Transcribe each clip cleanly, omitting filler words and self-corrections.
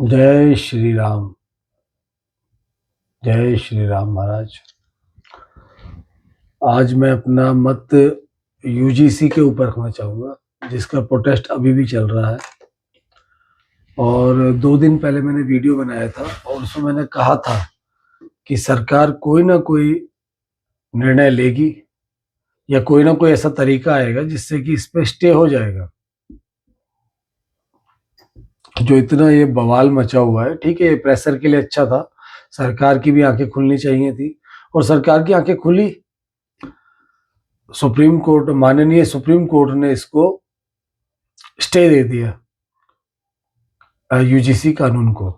जय श्री राम। जय श्री राम महाराज। आज मैं अपना मत यूजीसी के ऊपर रखना चाहूँगा, जिसका प्रोटेस्ट अभी भी चल रहा है। और 2 दिन पहले मैंने वीडियो बनाया था और उसमें मैंने कहा था कि सरकार कोई ना कोई निर्णय लेगी या कोई ना कोई ऐसा तरीका आएगा जिससे कि इस पे स्टे हो जाएगा। जो इतना ये बवाल मचा हुआ है, ठीक है, ये प्रेशर के लिए अच्छा था, सरकार की भी आंखें खुलनी चाहिए थी और सरकार की आंखें खुली। सुप्रीम कोर्ट, माननीय सुप्रीम कोर्ट ने इसको स्टे दे दिया यूजीसी कानून को,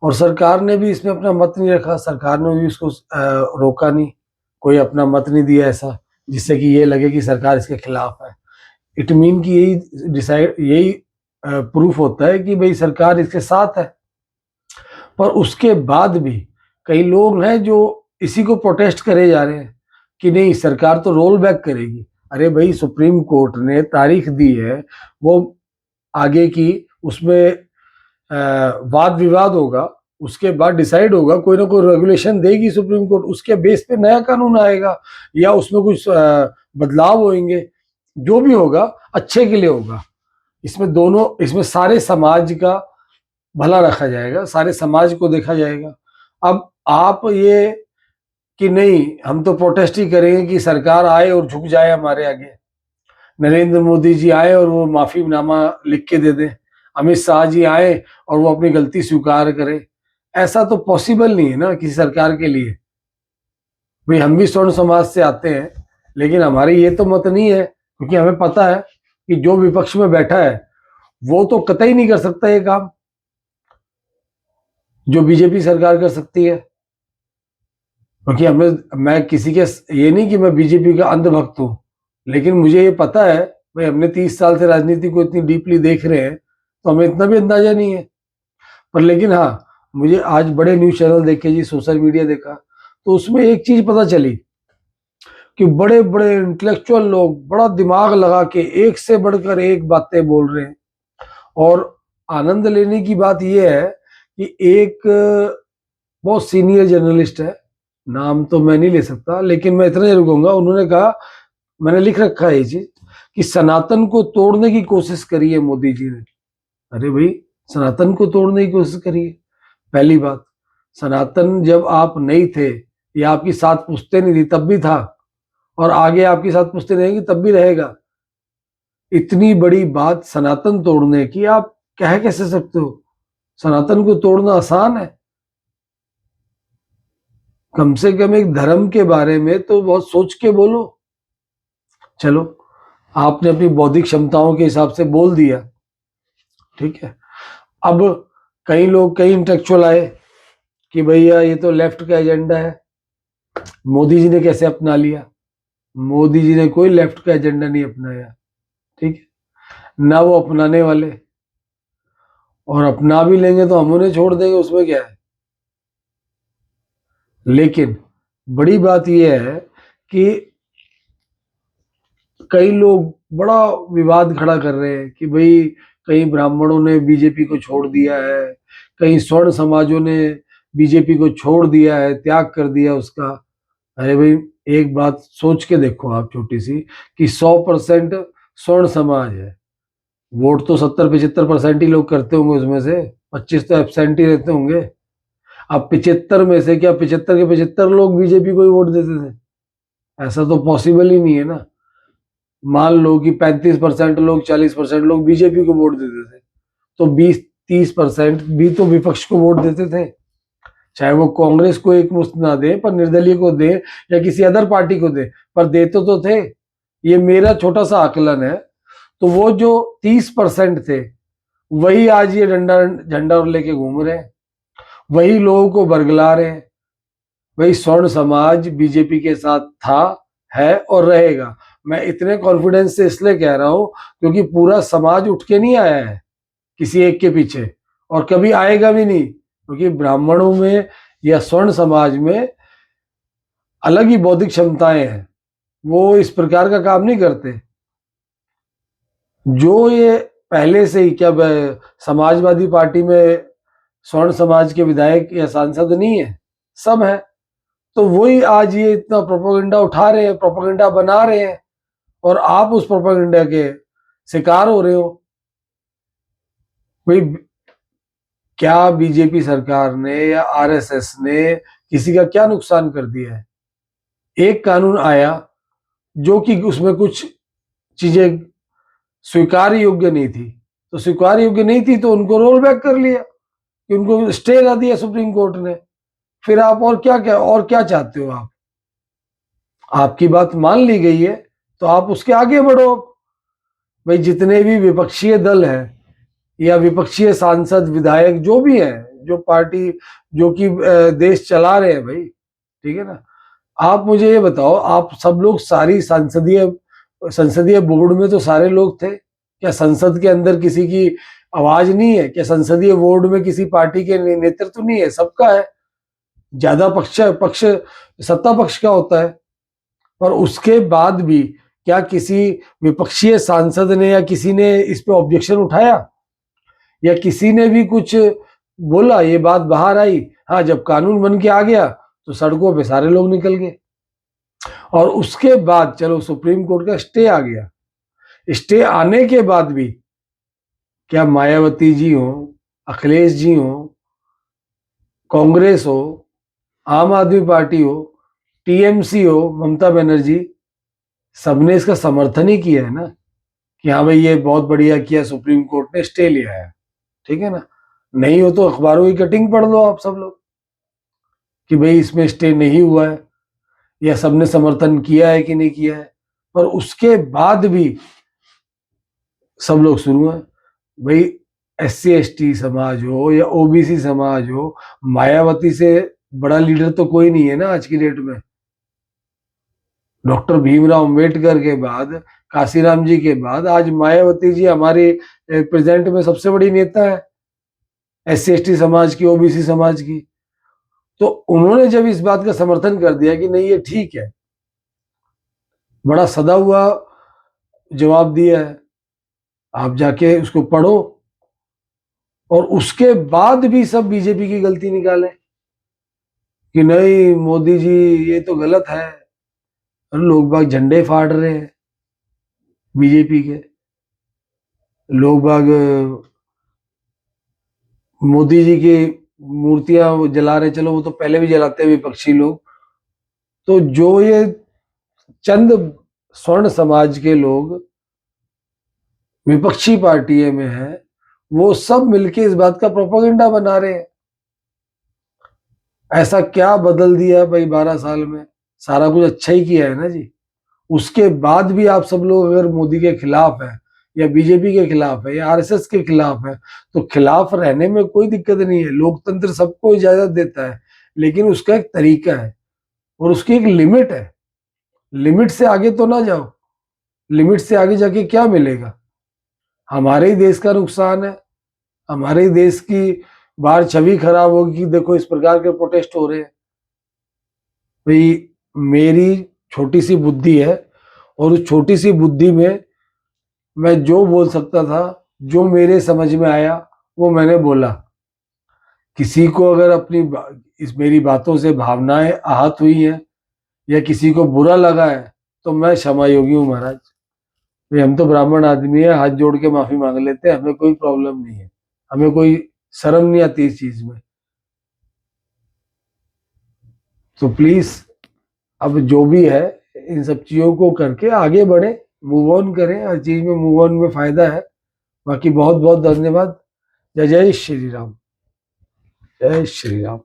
और सरकार ने भी इसमें अपना मत नहीं रखा। सरकार ने भी इसको रोका नहीं, कोई अपना मत नहीं दिया ऐसा जिससे कि ये लगे कि सरकार इसके खिलाफ है। इट मीन कि यही प्रूफ होता है कि भाई सरकार इसके साथ है। पर उसके बाद भी कई लोग हैं जो इसी को प्रोटेस्ट करे जा रहे हैं कि नहीं, सरकार तो रोल बैक करेगी। अरे भाई, सुप्रीम कोर्ट ने तारीख दी है, वो आगे की उसमें वाद विवाद होगा, उसके बाद डिसाइड होगा, कोई ना कोई रेगुलेशन देगी सुप्रीम कोर्ट, उसके बेस पे नया कानून आएगा या उसमें कुछ बदलाव होंगे। जो भी होगा अच्छे के लिए होगा। इसमें सारे समाज का भला रखा जाएगा, सारे समाज को देखा जाएगा। अब आप ये कि नहीं, हम तो प्रोटेस्ट ही करेंगे कि सरकार आए और झुक जाए हमारे आगे, नरेंद्र मोदी जी आए और वो माफीनामा लिख के दे दें, अमित शाह जी आए और वो अपनी गलती स्वीकार करें, ऐसा तो पॉसिबल नहीं है ना किसी सरकार के लिए। भाई, हम भी स्वर्ण समाज से आते हैं, लेकिन हमारी ये तो मत नहीं है, क्योंकि हमें पता है कि जो विपक्ष में बैठा है वो तो कतई नहीं कर सकता ये काम जो बीजेपी सरकार कर सकती है। क्योंकि मैं किसी के, ये नहीं कि मैं बीजेपी का अंधभक्त हूं, लेकिन मुझे ये पता है, भाई हमने 30 साल से राजनीति को इतनी डीपली देख रहे हैं, तो हमें इतना भी अंदाजा नहीं है। पर लेकिन हाँ, मुझे आज बड़े न्यूज चैनल देखे जी, सोशल मीडिया देखा, तो उसमें एक चीज पता चली कि बड़े बड़े इंटेलेक्चुअल लोग बड़ा दिमाग लगा के एक से बढ़कर एक बातें बोल रहे हैं। और आनंद लेने की बात यह है कि एक बहुत सीनियर जर्नलिस्ट है, नाम तो मैं नहीं ले सकता, लेकिन मैं इतना जरूर कहूंगा, उन्होंने कहा, मैंने लिख रखा है ये चीज, कि सनातन को तोड़ने की कोशिश करी है मोदी जी ने। अरे भाई, सनातन को तोड़ने की कोशिश करी है? पहली बात, सनातन जब आप नहीं थे या आपकी सात पुश्तें नहीं थी तब भी था, और आगे आपकी सात पुश्तें रहेंगी तब भी रहेगा। इतनी बड़ी बात सनातन तोड़ने की आप कह कैसे सकते हो? सनातन को तोड़ना आसान है? कम से कम एक धर्म के बारे में तो बहुत सोच के बोलो। चलो, आपने अपनी बौद्धिक क्षमताओं के हिसाब से बोल दिया, ठीक है। अब कई इंटेलेक्चुअल आए कि भैया ये तो लेफ्ट का एजेंडा है, मोदी जी ने कैसे अपना लिया? मोदी जी ने कोई लेफ्ट का एजेंडा नहीं अपनाया, ठीक है, ना वो अपनाने वाले, और अपना भी लेंगे तो हम उन्हें छोड़ देंगे, उसमें क्या है। लेकिन बड़ी बात यह है कि कई लोग बड़ा विवाद खड़ा कर रहे हैं कि भाई कई ब्राह्मणों ने बीजेपी को छोड़ दिया है, कई स्वर्ण समाजों ने बीजेपी को छोड़ दिया है, त्याग कर दिया उसका। अरे भाई, एक बात सोच के देखो आप, छोटी सी, कि 100% स्वर्ण समाज है, वोट तो 70-75% ही लोग करते होंगे, उसमें से 25 तो एबसेंट ही रहते होंगे। अब 75 में से क्या 75 के 75 लोग बीजेपी को ही वोट देते थे? ऐसा तो पॉसिबल ही नहीं है ना। मान लो कि 35% लोग, 40% लोग बीजेपी को वोट देते थे, तो 20-30% भी तो विपक्ष को वोट देते थे। चाहे वो कांग्रेस को एक मुश्त ना दे, पर निर्दलीय को दे या किसी अदर पार्टी को दे, पर देते तो थे। ये मेरा छोटा सा आकलन है। तो वो जो 30% थे, वही आज ये डंडा झंडा लेके घूम रहे हैं, वही लोगों को बरगला रहे हैं। वही स्वर्ण समाज बीजेपी के साथ था, है और रहेगा। मैं इतने कॉन्फिडेंस से इसलिए कह रहा हूं क्योंकि पूरा समाज उठ के नहीं आया है किसी एक के पीछे, और कभी आएगा भी नहीं, क्योंकि ब्राह्मणों में या स्वर्ण समाज में अलग ही बौद्धिक क्षमताएं हैं, वो इस प्रकार का काम नहीं करते। जो ये पहले से ही, क्या समाजवादी पार्टी में स्वर्ण समाज के विधायक या सांसद नहीं है, सब है। तो वही आज ये इतना प्रोपेगेंडा उठा रहे हैं, प्रोपेगेंडा बना रहे हैं, और आप उस प्रोपेगेंडा के शिकार हो रहे हो। भाई क्या बीजेपी सरकार ने या आरएसएस ने किसी का क्या नुकसान कर दिया है? एक कानून आया जो कि उसमें कुछ चीजें स्वीकार योग्य नहीं थी, तो स्वीकार योग्य नहीं थी तो उनको रोल बैक कर लिया, कि उनको स्टे ला दिया सुप्रीम कोर्ट ने। फिर आप और क्या चाहते हो? आप, आपकी बात मान ली गई है तो आप उसके आगे बढ़ो। भाई जितने भी विपक्षीय दल है या विपक्षीय सांसद विधायक जो भी है, जो पार्टी जो कि देश चला रहे हैं भाई, ठीक है ना, आप मुझे ये बताओ, आप सब लोग सारी संसदीय बोर्ड में तो सारे लोग थे क्या? संसद के अंदर किसी की आवाज नहीं है क्या? संसदीय बोर्ड में किसी पार्टी के नेतृत्व नहीं है? सबका है। ज्यादा पक्ष सत्ता पक्ष का होता है। पर उसके बाद भी क्या किसी विपक्षीय सांसद ने या किसी ने इस पे ऑब्जेक्शन उठाया, या किसी ने भी कुछ बोला? ये बात बाहर आई, हाँ, जब कानून बन के आ गया तो सड़कों पे सारे लोग निकल गए। और उसके बाद चलो सुप्रीम कोर्ट का स्टे आ गया, स्टे आने के बाद भी क्या मायावती जी हो, अखिलेश जी हो, कांग्रेस हो, आम आदमी पार्टी हो, टीएमसी हो, ममता बनर्जी, सबने इसका समर्थन ही किया है ना, कि हाँ भाई ये बहुत बढ़िया किया, सुप्रीम कोर्ट ने स्टे लिया है, ठीक है ना। नहीं हो तो अखबारों की कटिंग पढ़ लो आप सब लोग, कि भाई इसमें स्टे नहीं हुआ है, या सबने समर्थन किया है कि नहीं किया है। पर उसके बाद भी सब लोग शुरू हैं। भाई SC ST समाज हो या OBC समाज हो, मायावती से बड़ा लीडर तो कोई नहीं है ना आज की डेट में। डॉक्टर भीमराव अंबेडकर के बाद, काशीराम जी के बाद आज मायावती जी हमारे प्रेजेंट में सबसे बड़ी नेता है SC ST समाज की, OBC समाज की। तो उन्होंने जब इस बात का समर्थन कर दिया कि नहीं ये ठीक है, बड़ा सदा हुआ जवाब दिया है, आप जाके उसको पढ़ो। और उसके बाद भी सब बीजेपी की गलती निकाले कि नहीं मोदी जी ये तो गलत है, और लोग बाग झंडे फाड़ रहे हैं बीजेपी के, लोग बाग मोदी जी की मूर्तियां जला रहे। चलो वो तो पहले भी जलाते हैं विपक्षी लोग। तो जो ये चंद स्वर्ण समाज के लोग विपक्षी पार्टी में है, वो सब मिलके इस बात का प्रोपेगेंडा बना रहे हैं। ऐसा क्या बदल दिया भाई 12 साल में? सारा कुछ अच्छा ही किया है ना जी। उसके बाद भी आप सब लोग अगर मोदी के खिलाफ है, या बीजेपी के खिलाफ है, या आरएसएस के खिलाफ है, तो खिलाफ रहने में कोई दिक्कत नहीं है, लोकतंत्र सबको इजाजत देता है। लेकिन उसका एक तरीका है और उसकी एक लिमिट है। लिमिट से आगे तो ना जाओ। लिमिट से आगे जाके क्या मिलेगा? हमारे ही देश का नुकसान है, हमारे ही देश की बाहर छवि खराब होगी। देखो इस प्रकार के प्रोटेस्ट हो रहे हैं। भाई मेरी छोटी सी बुद्धि है, और उस छोटी सी बुद्धि में मैं जो बोल सकता था, जो मेरे समझ में आया, वो मैंने बोला। किसी को अगर इस मेरी बातों से भावनाएं आहत हुई हैं, या किसी को बुरा लगा है, तो मैं क्षमा योगी हूँ महाराज। भाई हम तो ब्राह्मण आदमी है, हाथ जोड़ के माफी मांग लेते हैं, हमें कोई प्रॉब्लम नहीं है, हमें कोई शर्म नहीं आती इस चीज में। तो प्लीज अब जो भी है इन सब चीजों को करके आगे बढ़े, मूव ऑन करें। हर चीज में मूव ऑन में फायदा है। बाकी बहुत बहुत धन्यवाद। जय जय श्री राम। जय श्री राम।